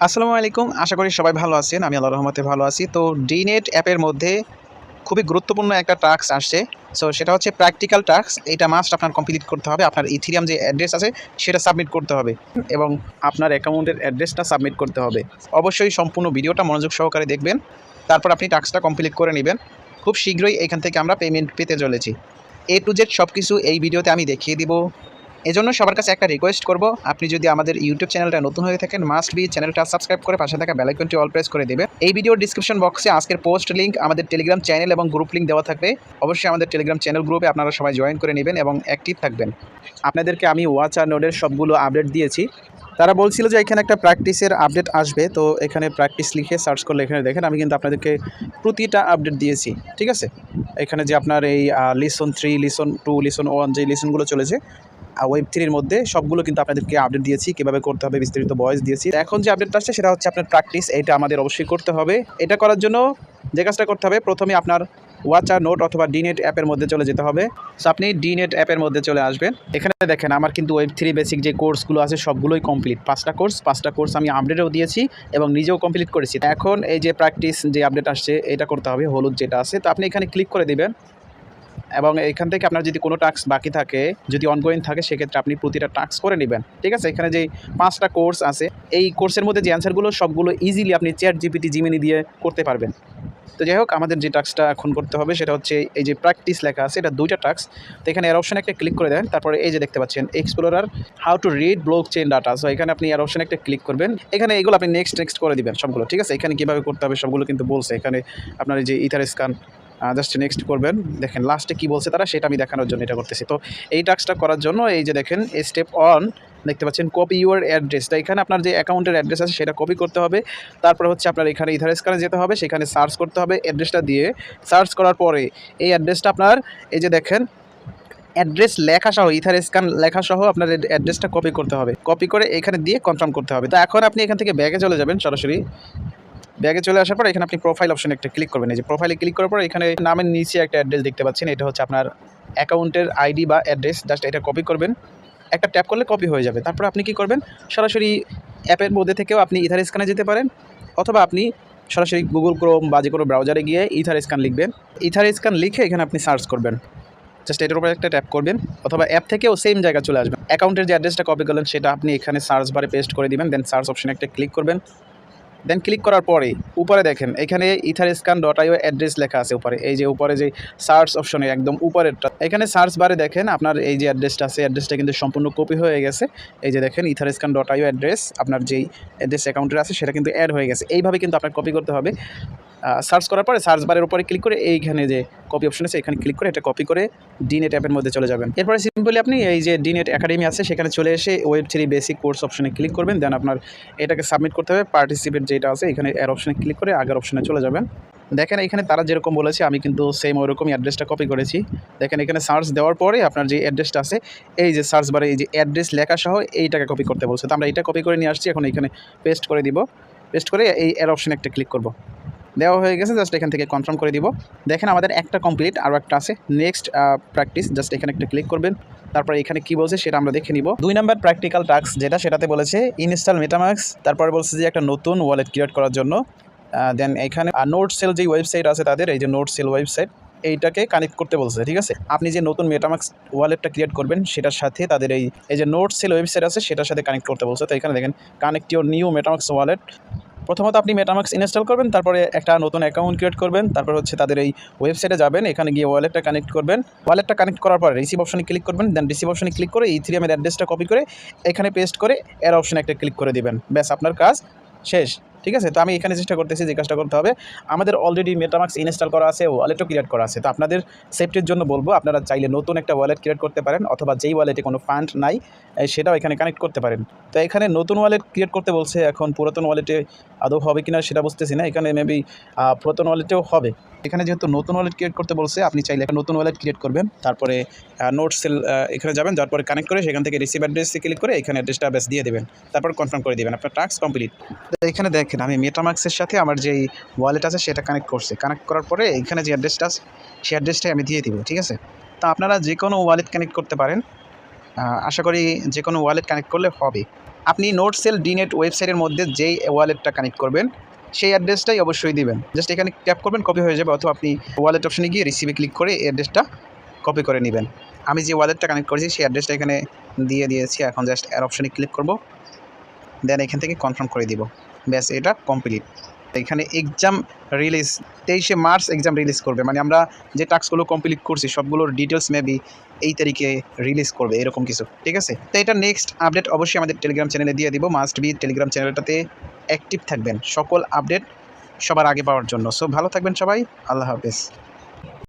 আসসালামু আলাইকুম। আশা করি সবাই ভালো আছেন। আমি আল্লাহর রহমতে ভালো আছি। তো ডিনেট অ্যাপের মধ্যে খুবই গুরুত্বপূর্ণ একটা টাস্ক আসছে। সো সেটা হচ্ছে প্র্যাকটিক্যাল টাস্ক। এটা মাস্ট আপনার কমপ্লিট করতে হবে। আপনার ইথিরিয়াম যে অ্যাড্রেস আছে সেটা সাবমিট করতে হবে এবং আপনার অ্যাকাউন্টের অ্যাড্রেসটা সাবমিট করতে হবে। অবশ্যই সম্পূর্ণ ভিডিওটা মনোযোগ সহকারে দেখবেন। তারপর আপনি টাস্কটা কমপ্লিট করে নেবেন। খুব শীঘ্রই এখান থেকে আমরা পেমেন্ট পেতে চলেছি। A to Z সব কিছু এই ভিডিওতে আমি দেখিয়ে দিব। এজন্য সবার কাছে একটা রিকোয়েস্ট করব, আপনি যদি আমাদের ইউটিউব চ্যানেলটা নতুন হয়ে থাকেন মাস্ট বি চ্যানেলটা সাবস্ক্রাইব করে পাশে থাকা বেল আইকনটি অল প্রেস করে দেবেন। এই ভিডিওর ডিসক্রিপশন বক্সে আজকের পোস্ট লিঙ্ক, আমাদের টেলিগ্রাম চ্যানেল এবং গ্রুপ লিঙ্ক দেওয়া থাকবে। অবশ্যই আমাদের টেলিগ্রাম চ্যানেল গ্রুপে আপনারা সবাই জয়েন করে নেবেন এবং অ্যাক্টিভ থাকবেন। আপনাদেরকে আমি ওয়াচ আর নোডের সবগুলো আপডেট দিয়েছি। তারা বলছিল যে এখানে একটা প্র্যাকটিসের আপডেট আসবে, তো এখানে প্র্যাকটিস লিখে সার্চ করলে এখানে দেখেন আমি কিন্তু আপনাদেরকে প্রতিটা আপডেট দিয়েছি। ঠিক আছে, এখানে যে আপনার এই লিসন 3, লিসন 2, লিসন 1 যে লিসনগুলো চলেছে ওয়েব 3-র মধ্যে সবগুলো কিন্তু আপনাদেরকে আপডেট দিয়েছি, কীভাবে করতে হবে বিস্তারিত ভয়েস দিয়েছি। এখন যে আপডেটটা আসছে সেটা হচ্ছে আপনার প্র্যাকটিস। এটা আমাদের অবশ্যই করতে হবে। এটা করার জন্য যে কাজটা করতে হবে, প্রথমে আপনার ওয়াচ আর নোট অথবা ডিনেট অ্যাপের মধ্যে চলে যেতে হবে। সো আপনি ডিনেট অ্যাপের মধ্যে চলে আসবেন। এখানে দেখেন আমার কিন্তু ওয়েব 3 বেসিক যে কোর্সগুলো আছে সবগুলোই কমপ্লিট। 5টা কোর্স আমি আপডেটও দিয়েছি এবং নিজেও কমপ্লিট করেছি। এখন এই যে প্র্যাকটিস যে আপডেট আসছে এটা করতে হবে, হলুদ যেটা আছে। তো আপনি এখানে ক্লিক করে দিবেন এবং এখান থেকে আপনার যদি কোনো টাস্ক বাকি থাকে, যদি অনগোয়িং থাকে, সেক্ষেত্রে আপনি প্রতিটা টাস্ক করে নেবেন। ঠিক আছে, এখানে যে 5টা কোর্স আছে এই কোর্সের মধ্যে যে অ্যান্সারগুলো সবগুলো ইজিলি আপনি চ্যাট জিপিটি জিমিনি দিয়ে করতে পারবেন। তো যাই হোক, আমাদের যে টাস্কটা এখন করতে হবে সেটা হচ্ছে এই যে প্র্যাকটিস লেখা আছে, এটা 2টা টাস্ক। তো এখানে এর অপশানে একটা ক্লিক করে দেন। তারপরে এই যে দেখতে পাচ্ছেন explorer how to read block chain data. So এখানে আপনি এর অপশানে একটা ক্লিক করবেন। এখানে এগুলো আপনি নেক্সট করে দিবেন সবগুলো। ঠিক আছে, এখানে কীভাবে করতে হবে সবগুলো কিন্তু বলছে। এখানে আপনার এই যে ইথার স্ক্যান জাস্ট নেক্সট করবেন। দেখেন লাস্টে কী বলছে তারা, সেটা আমি দেখানোর জন্য এটা করতেছি। তো এই টাস্কটা করার জন্য এই যে দেখেন স্টেপ 1 দেখতে পাচ্ছেন কপি ইউর অ্যাড্রেস। তো এখানে আপনার যে অ্যাকাউন্টের অ্যাড্রেস আছে সেটা কপি করতে হবে। তারপরে হচ্ছে আপনার এখানে ইথার স্ক্যানে যেতে হবে, সেখানে সার্চ করতে হবে অ্যাড্রেসটা দিয়ে। সার্চ করার পরে এই অ্যাড্রেসটা আপনার এই যে দেখেন অ্যাড্রেস লেখাসহ, ইথার স্ক্যান লেখাসহ আপনার অ্যাড্রেসটা কপি করতে হবে। কপি করে এখানে দিয়ে কনফার্ম করতে হবে। তো এখন আপনি এখান থেকে ব্যাগে চলে যাবেন। সরাসরি ব্যাগে চলে আসার পর এখানে আপনি প্রোফাইল অপশনে একটা ক্লিক করবেন। এই যে প্রোফাইলে ক্লিক করার পর এখানে নামের নিচে একটা অ্যাড্রেস দেখতে পাচ্ছেন, এটা হচ্ছে আপনার অ্যাকাউন্টের আইডি বা অ্যাড্রেস। জাস্ট এটা কপি করবেন, একটা ট্যাপ করলে কপি হয়ে যাবে। তারপর আপনি কি করবেন, সরাসরি অ্যাপের মধ্যে থেকেও আপনি ইথার স্ক্যানে যেতে পারেন, অথবা আপনি সরাসরি গুগল ক্রোম বা যে কোনো ব্রাউজারে গিয়ে ইথার স্ক্যান লিখবেন। ইথার স্ক্যান লিখে এখানে আপনি সার্চ করবেন, জাস্ট এটার উপরে একটা ট্যাপ করবেন, অথবা অ্যাপ থেকেও সেম জায়গা চলে আসবেন। অ্যাকাউন্টের যে অ্যাড্রেসটা কপি করলেন সেটা আপনি এখানে সার্চ বারে পেস্ট করে দিবেন। দেন সার্চ অপশনে একটা ক্লিক করবেন। দেন ক্লিক করার পরে উপরে দেখেন এখানে etherscan.io অ্যাড্রেস লেখা আছে উপরে। এই যে উপরে যে সার্চ অপশনে একদম উপরেরটা, এখানে সার্চ বারে দেখেন আপনার এই যে অ্যাড্রেসটা আছে, অ্যাড্রেসটা কিন্তু সম্পূর্ণ কপি হয়ে গেছে। এই যে দেখেন etherscan.io অ্যাড্রেস, আপনার যেই অ্যাড্রেস অ্যাকাউন্টের আছে সেটা কিন্তু অ্যাড হয়ে গেছে। এইভাবে কিন্তু আপনার কপি করতে হবে। সার্চ করার পরে সার্চ বারের উপরে ক্লিক করে এইখানে যে কপি অপশন আছে এখানে ক্লিক করে এটা কপি করে ডিনেট অ্যাপের মধ্যে চলে যাবেন। এরপরে সিম্পলি আপনি এই যে ডিনেট একাডেমি আছে সেখানে চলে এসে ওয়েব 3 বেসিক কোর্স অপশনে ক্লিক করবেন। দেন আপনার এটাকে সাবমিট করতে হবে। পার্টিসিপেট যেটা আছে এখানে এর অপশনে ক্লিক করে আগের অপশনে চলে যাবেন। দেখেন এখানে তারা যেরকম বলেছে আমি কিন্তু সেম ওইরকমই অ্যাড্রেসটা কপি করেছি। দেখেন এখানে সার্চ দেওয়ার পরে আপনার যে অ্যাড্রেসটা আছে এই যে সার্চ বারে এই যে অ্যাড্রেস লেখা সহ এইটাকে কপি করতে বলছে। তো আমরা এটা কপি করে নিয়ে আসছি, এখন এখানে পেস্ট করে দিব। পেস্ট করে এই এর অপশনে একটা ক্লিক করব। দেওয়া হয়ে গেছে, জাস্ট এখান থেকে কনফার্ম করে দিব। দেখেন আমাদের একটা কমপ্লিট, আরও একটা আছে নেক্সট প্র্যাকটিস। জাস্ট এখানে একটা ক্লিক করবেন। তারপর এখানে কি বলছে সেটা আমরা দেখে নিব। 2 নাম্বার প্র্যাকটিক্যাল টাস্ক যেটা, সেটাতে বলেছে ইনস্টল মেটামাস্ক। তারপরে বলছে যে একটা নতুন ওয়ালেট ক্রিয়েট করার জন্য। দেন এখানে নোটসেল যে ওয়েবসাইট আছে তাদের, এই যে নোটসেল ওয়েবসাইট, এইটাকে কানেক্ট করতে বলছে। ঠিক আছে, আপনি যে নতুন মেটামাস্ক ওয়ালেটটা ক্রিয়েট করবেন সেটার সাথে তাদের এই যে নোটসেল ওয়েবসাইট আছে সেটার সাথে কানেক্ট করতে বলছে। তো এখানে দেখেন connect your new MetaMask wallet. প্রথমত আপনি মেটামাস্ক ইনস্টল করবেন, তারপরে একটা নতুন অ্যাকাউন্ট ক্রিয়েট করবেন, তারপর হচ্ছে তাদের এই ওয়েবসাইটে যাবেন, এখানে গিয়ে ওয়ালেটটা কানেক্ট করবেন। ওয়ালেটটা কানেক্ট করার পরে রিসিভ অপশনে ক্লিক করবেন। দেন রিসিভ অপশনে ক্লিক করে ইথেরিয়ামের অ্যাড্রেসটা কপি করে এখানে পেস্ট করে এর অপশনে একটা ক্লিক করে দিবেন। ব্যাস, আপনার কাজ শেষ। ঠিক আছে, তো আমি এখানে চেষ্টা করতেছি যে কাজটা করতে হবে। আমাদের অলরেডি মেটামাস্ক ইনস্টল করা আছে, ওয়ালেটও ক্রিয়েট করা আছে। তো আপনাদের সেফটির জন্য বলবো আপনারা চাইলে নতুন একটা ওয়ালেট ক্রিয়েট করতে পারেন, অথবা যেই ওয়ালেটে কোনো ফান্ড নাই সেটাও এখানে কানেক্ট করতে পারেন। তো এখানে নতুন ওয়ালেট ক্রিয়েট করতে বলছে, এখন পুরাতন ওয়ালেটে আদৌ হবে কিনা সেটা বুঝতেছি না। এখানে মেবি পুরাতন ওয়ালেটেও হবে। এখানে যেহেতু নতুন ওয়ালেট ক্রিয়েট করতে বলছে, আপনি চাইলে একটা নতুন ওয়ালেট ক্রিয়েট করবেন। তারপরে নোটসেল এখানে যাবেন, যাওয়ার পরে কানেক্ট করে সেখান থেকে রিসিভ অ্যাড্রেসে ক্লিক করে এখানে অ্যাড্রেসটা ব্যাস দিয়ে দেবেন। তারপর কনফার্ম করে দেবেন, আপনার টাস্ক কমপ্লিট। তো এখানে দেখেন আমি মেটামাস্কের সাথে আমার যেই ওয়ালেট আছে সেটা কানেক্ট করছি। কানেক্ট করার পরে এখানে যে অ্যাড্রেসটা আছে সেই অ্যাড্রেসটাই আমি দিয়ে দিব। ঠিক আছে, তো আপনারা যে কোনো ওয়ালেট কানেক্ট করতে পারেন। আশা করি যে কোনো ওয়ালেট কানেক্ট করলে হবে। আপনি নোটসেল ডিনেট ওয়েবসাইটের মধ্যে যেই ওয়ালেটটা কানেক্ট করবেন সেই অ্যাড্রেসটাই অবশ্যই দিবেন। জাস্ট এখানে ট্যাপ করবেন, কপি হয়ে যাবে, অথবা আপনি ওয়ালেট অপশনে গিয়ে রিসিভে ক্লিক করে এই অ্যাড্রেসটা কপি করে নেবেন। আমি যে ওয়ালেটটা কানেক্ট করেছি সেই অ্যাড্রেসটা এখানে দিয়ে দিয়েছি। এখন জাস্ট এর অপশনে ক্লিক করব, দেন এখান থেকে কনফার্ম করে দিব। ব্যাস, এটা কমপ্লিট। এখানে এক্সাম রিলিজ 23শে মার্চ এক্সাম রিলিজ করবে, মানে আমরা যে টাস্কগুলো কমপ্লিট করছি সবগুলোর ডিটেলস মেবি এই তারিখে রিলিজ করবে, এরকম কিছু। ঠিক আছে, তো এটা নেক্সট আপডেট অবশ্যই আমাদের টেলিগ্রাম চ্যানেলে দিয়ে দিব। মাস্ট বি টেলিগ্রাম চ্যানেলটাতে অ্যাক্টিভ থাকবেন সকল আপডেট সবার আগে পাওয়ার জন্য। সো ভালো থাকবেন সবাই, আল্লাহ হাফেজ।